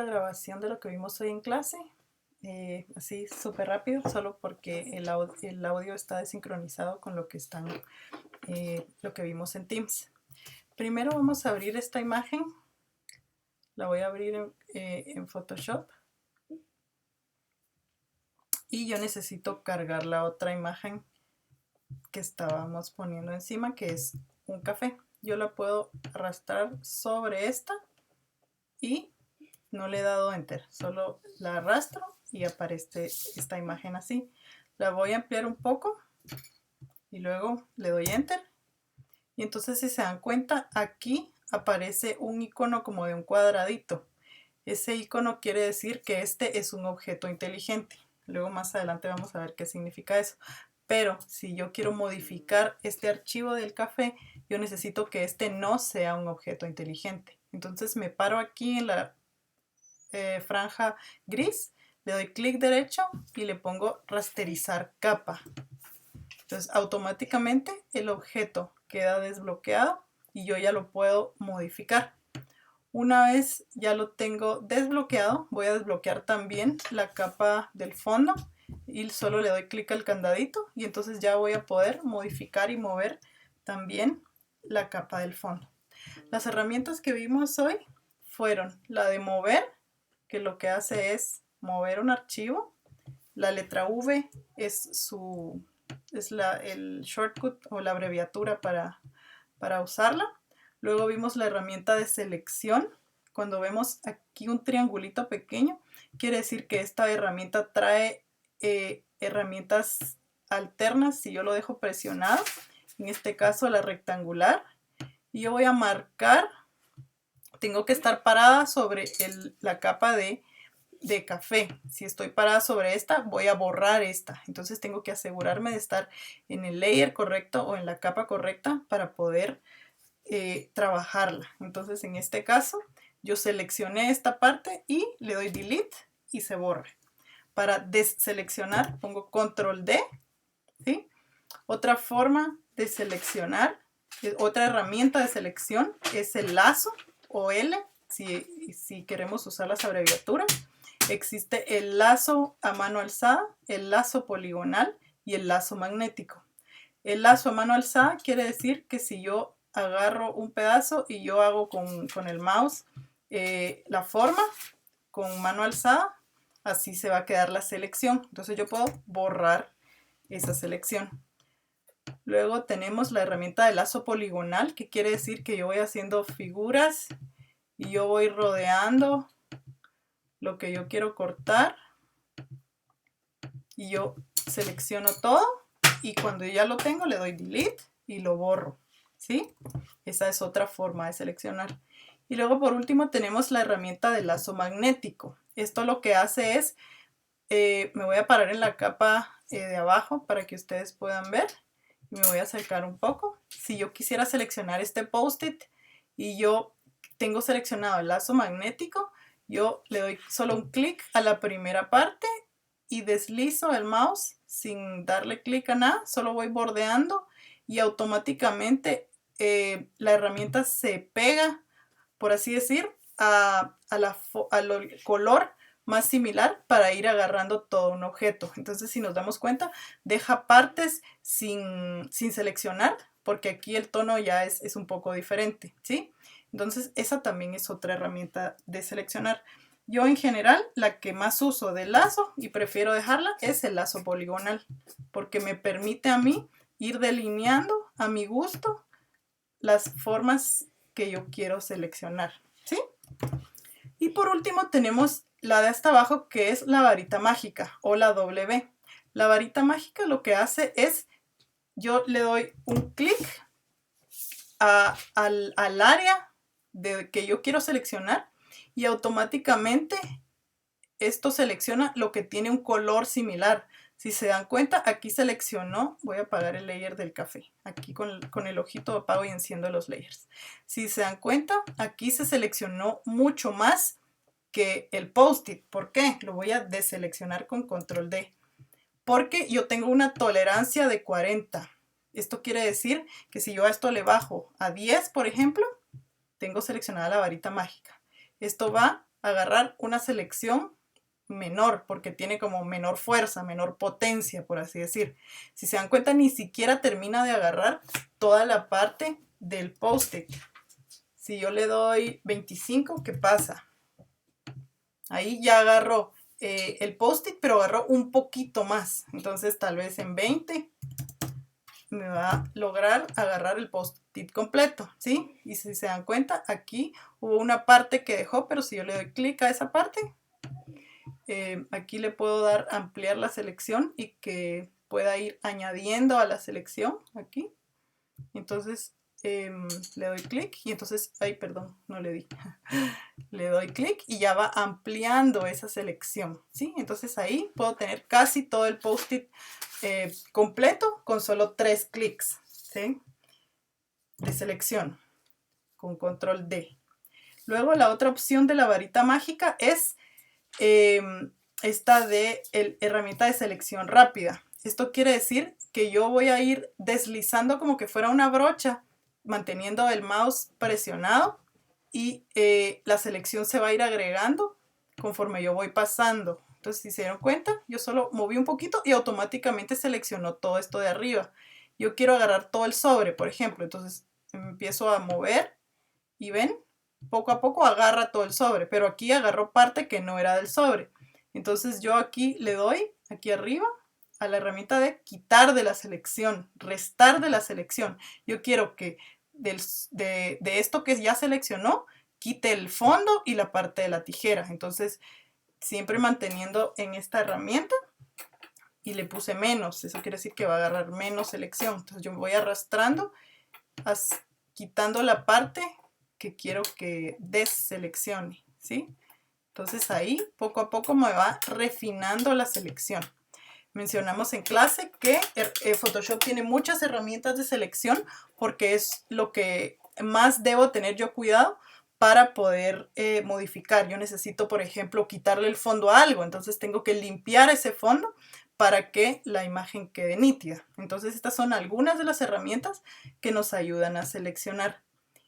La grabación de lo que vimos hoy en clase, así súper rápido, solo porque el audio está desincronizado con lo que lo que vimos en Teams. Primero vamos a abrir esta imagen, la voy a abrir en Photoshop y yo necesito cargar la otra imagen que estábamos poniendo encima, que es un café. Yo la puedo arrastrar sobre esta y no le he dado enter, solo la arrastro y aparece esta imagen así. La voy a ampliar un poco y luego le doy enter. Y entonces, si se dan cuenta, aquí aparece un icono como de un cuadradito. Ese icono quiere decir que este es un objeto inteligente. Luego más adelante vamos a ver qué significa eso. Pero si yo quiero modificar este archivo del café, yo necesito que este no sea un objeto inteligente. Entonces me paro aquí en la franja gris, le doy clic derecho y le pongo rasterizar capa. Entonces automáticamente el objeto queda desbloqueado y yo ya lo puedo modificar. Una vez ya lo tengo desbloqueado, voy a desbloquear también la capa del fondo y solo le doy clic al candadito y entonces ya voy a poder modificar y mover también la capa del fondo. Las herramientas que vimos hoy fueron la de mover, que lo que hace es mover un archivo. La letra V es el shortcut o la abreviatura para usarla. Luego vimos la herramienta de selección. Cuando vemos aquí un triangulito pequeño, quiere decir que esta herramienta trae herramientas alternas si yo lo dejo presionado. En este caso la rectangular. Y yo voy a marcar, tengo que estar parada sobre la capa de café. Si estoy parada sobre esta, voy a borrar esta. Entonces tengo que asegurarme de estar en el layer correcto o en la capa correcta para poder trabajarla. Entonces en este caso yo seleccioné esta parte y le doy delete y se borra. Para deseleccionar pongo control D, ¿sí? Otra forma de seleccionar, otra herramienta de selección es el lazo o L, si queremos usar las abreviaturas. Existe el lazo a mano alzada, el lazo poligonal y el lazo magnético. El lazo a mano alzada quiere decir que si yo agarro un pedazo y yo hago con el mouse la forma con mano alzada, así se va a quedar la selección. Entonces yo puedo borrar esa selección. Luego tenemos la herramienta de lazo poligonal, que quiere decir que yo voy haciendo figuras y yo voy rodeando lo que yo quiero cortar y yo selecciono todo y cuando ya lo tengo le doy delete y lo borro, ¿sí? Esa es otra forma de seleccionar. Y luego por último tenemos la herramienta de lazo magnético. Esto lo que hace es, me voy a parar en la capa de abajo para que ustedes puedan ver. Me voy a acercar un poco. Si yo quisiera seleccionar este post-it y yo tengo seleccionado el lazo magnético, yo le doy solo un clic a la primera parte y deslizo el mouse sin darle clic a nada, solo voy bordeando y automáticamente la herramienta se pega, por así decir, al color más similar para ir agarrando todo un objeto. Entonces, si nos damos cuenta, deja partes sin seleccionar, porque aquí el tono ya es un poco diferente, ¿sí? Entonces, esa también es otra herramienta de seleccionar. Yo en general, la que más uso de lazo y prefiero dejarla es el lazo poligonal, porque me permite a mí ir delineando a mi gusto las formas que yo quiero seleccionar, ¿sí? Y por último tenemos la de hasta abajo, que es la varita mágica o la W. La varita mágica lo que hace es, yo le doy un clic al área que yo quiero seleccionar y automáticamente esto selecciona lo que tiene un color similar. Si se dan cuenta, aquí seleccionó, voy a apagar el layer del café. Aquí con el ojito apago y enciendo los layers. Si se dan cuenta, aquí se seleccionó mucho más que el post-it. ¿Por qué? Lo voy a deseleccionar con control D. Porque yo tengo una tolerancia de 40. Esto quiere decir que si yo a esto le bajo a 10, por ejemplo, tengo seleccionada la varita mágica. Esto va agarrar una selección menor, porque tiene como menor fuerza, menor potencia, por así decir. Si se dan cuenta, ni siquiera termina de agarrar toda la parte del post-it. Si yo le doy 25, ¿qué pasa? Ahí ya agarró el post-it, pero agarró un poquito más. Entonces tal vez en 20 me va a lograr agarrar el post-it completo, ¿sí? Y si se dan cuenta, aquí hubo una parte que dejó, pero si yo le doy clic a esa parte, aquí le puedo dar ampliar la selección y que pueda ir añadiendo a la selección aquí. Entonces le doy clic y entonces, ay, perdón, no le di. Le doy clic y ya va ampliando esa selección, ¿sí? Entonces ahí puedo tener casi todo el post-it completo con solo 3 clics, ¿sí? De selección con control D. Luego la otra opción de la varita mágica es esta de herramienta de selección rápida. Esto quiere decir que yo voy a ir deslizando como que fuera una brocha, manteniendo el mouse presionado y la selección se va a ir agregando conforme yo voy pasando. Entonces, si se dieron cuenta, yo solo moví un poquito y automáticamente seleccionó todo esto de arriba. Yo quiero agarrar todo el sobre, por ejemplo, entonces empiezo a mover y ven, poco a poco agarra todo el sobre, pero aquí agarró parte que no era del sobre. Entonces yo aquí le doy, aquí arriba, a la herramienta de quitar de la selección, restar de la selección. Yo quiero que de esto que ya seleccionó, quite el fondo y la parte de la tijera. Entonces, siempre manteniendo en esta herramienta y le puse menos. Eso quiere decir que va a agarrar menos selección. Entonces yo me voy arrastrando, quitando la parte que quiero que deseleccione, ¿sí? Entonces ahí poco a poco me va refinando la selección. Mencionamos en clase que Photoshop tiene muchas herramientas de selección porque es lo que más debo tener yo cuidado para poder modificar. Yo necesito, por ejemplo, quitarle el fondo a algo, entonces tengo que limpiar ese fondo para que la imagen quede nítida. Entonces estas son algunas de las herramientas que nos ayudan a seleccionar.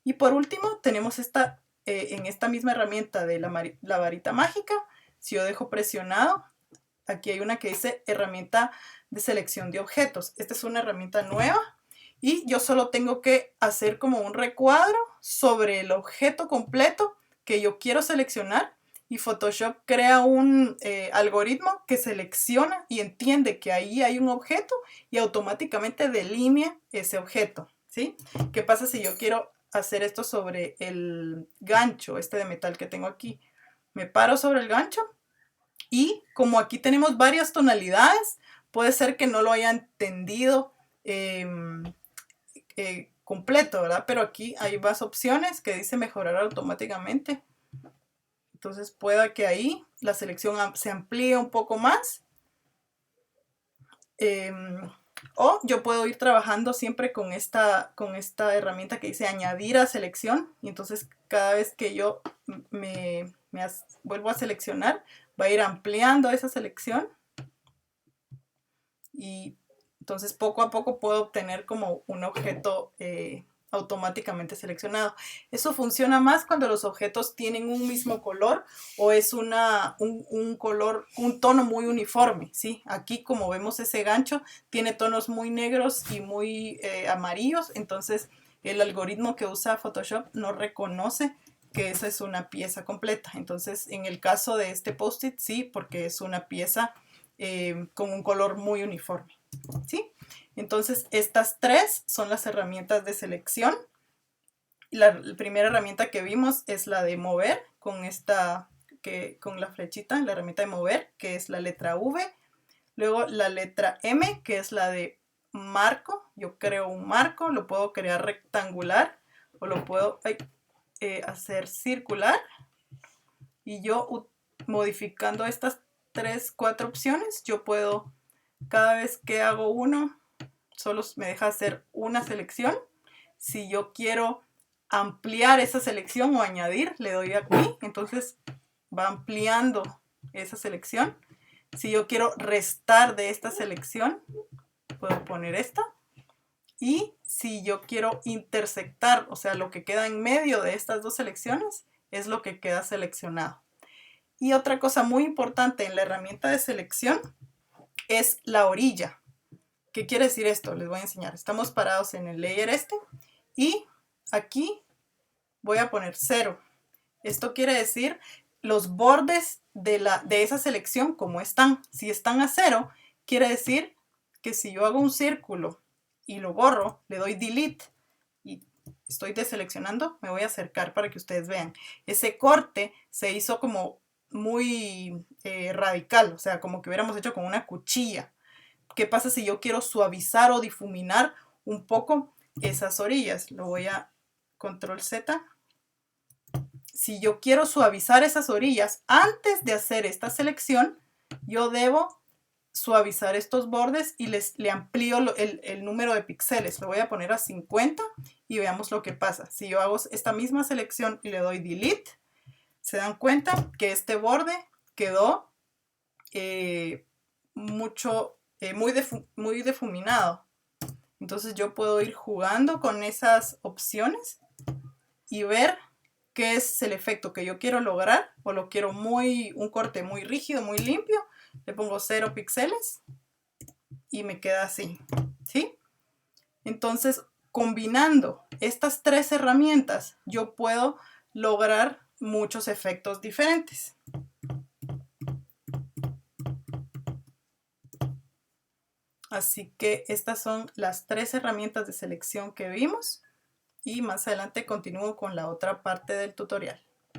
Y por último tenemos en esta misma herramienta de la varita mágica, si yo dejo presionado, aquí hay una que dice herramienta de selección de objetos. Esta es una herramienta nueva y yo solo tengo que hacer como un recuadro sobre el objeto completo que yo quiero seleccionar y Photoshop crea un algoritmo que selecciona y entiende que ahí hay un objeto y automáticamente delinea ese objeto, ¿sí? ¿Qué pasa si yo quiero hacer esto sobre el gancho, este de metal que tengo aquí? Me paro sobre el gancho y como aquí tenemos varias tonalidades, puede ser que no lo haya entendido completo, ¿verdad? Pero aquí hay más opciones que dice mejorar automáticamente. Entonces pueda que ahí la selección se amplíe un poco más. O yo puedo ir trabajando siempre con esta herramienta que dice añadir a selección. Y entonces cada vez que yo vuelvo a seleccionar, va a ir ampliando esa selección. Y entonces poco a poco puedo obtener como un objeto automáticamente seleccionado. Eso funciona más cuando los objetos tienen un mismo color o es un tono muy uniforme, ¿sí? Aquí como vemos ese gancho tiene tonos muy negros y muy amarillos, entonces el algoritmo que usa Photoshop no reconoce que esa es una pieza completa. Entonces en el caso de este post-it sí, porque es una pieza con un color muy uniforme, ¿sí? Entonces estas tres son las herramientas de selección. La primera herramienta que vimos es la de mover con la flechita, la herramienta de mover, que es la letra V. Luego la letra M, que es la de marco. Yo creo un marco, lo puedo crear rectangular o lo puedo hacer circular. Y yo modificando estas 4 opciones, yo puedo, cada vez que hago uno, solo me deja hacer una selección. Si yo quiero ampliar esa selección o añadir, le doy aquí, entonces va ampliando esa selección. Si yo quiero restar de esta selección, puedo poner esta. Y si yo quiero intersectar, o sea, lo que queda en medio de estas dos selecciones, es lo que queda seleccionado. Y otra cosa muy importante en la herramienta de selección es la orilla. ¿Qué quiere decir esto? Les voy a enseñar. Estamos parados en el layer y aquí voy a poner 0. Esto quiere decir los bordes de esa selección como están. Si están a 0, quiere decir que si yo hago un círculo y lo borro, le doy delete y estoy deseleccionando, me voy a acercar para que ustedes vean. Ese corte se hizo como muy radical, o sea, como que hubiéramos hecho con una cuchilla. ¿Qué pasa si yo quiero suavizar o difuminar un poco esas orillas? Lo voy a control Z. Si yo quiero suavizar esas orillas antes de hacer esta selección, yo debo suavizar estos bordes y le amplío el número de píxeles. Lo voy a poner a 50 y veamos lo que pasa. Si yo hago esta misma selección y le doy delete, se dan cuenta que este borde quedó muy difuminado. Entonces yo puedo ir jugando con esas opciones y ver qué es el efecto que yo quiero lograr, o lo quiero un corte muy rígido, muy limpio. Le pongo 0 píxeles y me queda así, ¿sí? Entonces, combinando estas 3 herramientas, yo puedo lograr muchos efectos diferentes. Así que estas son las 3 herramientas de selección que vimos y más adelante continúo con la otra parte del tutorial.